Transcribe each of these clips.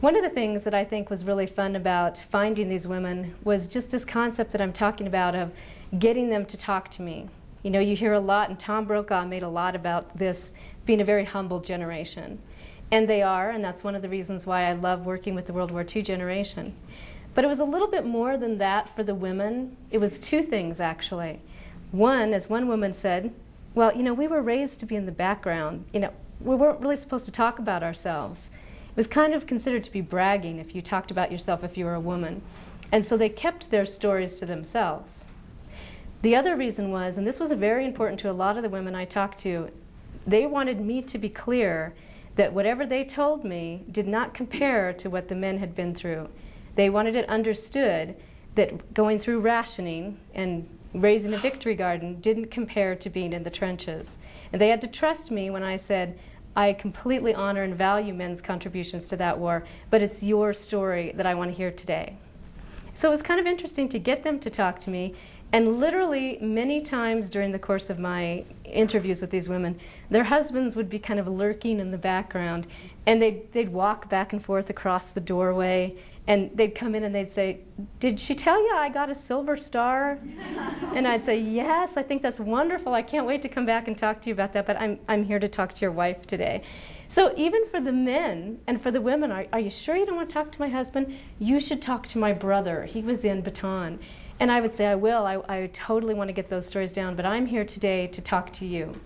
One of the things that I think was really fun about finding these women was just this concept that I'm talking about of getting them to talk to me. You know, you hear a lot, and Tom Brokaw made a lot about this being a very humble generation. And they are, and that's one of the reasons why I love working with the World War II generation. But it was a little bit more than that for the women. It was two things, actually. One, as one woman said, well, you know, we were raised to be in the background. You know, we weren't really supposed to talk about ourselves. It was kind of considered to be bragging if you talked about yourself if you were a woman. And so they kept their stories to themselves. The other reason was, and this was very important to a lot of the women I talked to, they wanted me to be clear that whatever they told me did not compare to what the men had been through. They wanted it understood that going through rationing and raising a victory garden didn't compare to being in the trenches. And they had to trust me when I said, I completely honor and value men's contributions to that war, but it's your story that I want to hear today. So it was kind of interesting to get them to talk to me, and literally many times during the course of my interviews with these women, their husbands would be kind of lurking in the background, and they'd walk back and forth across the doorway, and they'd come in and they'd say, did she tell you I got a silver star? And I'd say, yes, I think that's wonderful. I can't wait to come back and talk to you about that, but I'm here to talk to your wife today. So even for the men and for the women, are you sure you don't want to talk to my husband? You should talk to my brother. He was in Bataan. And I would say, I will. I totally want to get those stories down, but I'm here today to talk to you.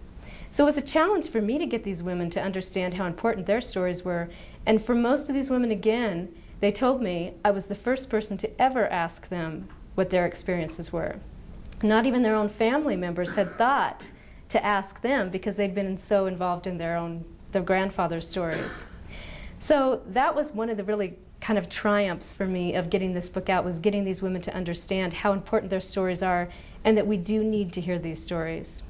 So it was a challenge for me to get these women to understand how important their stories were. And for most of these women, again, they told me I was the first person to ever ask them what their experiences were. Not even their own family members had thought to ask them because they'd been so involved in their grandfather's stories. So that was one of the really kind of triumphs for me of getting this book out, was getting these women to understand how important their stories are and that we do need to hear these stories.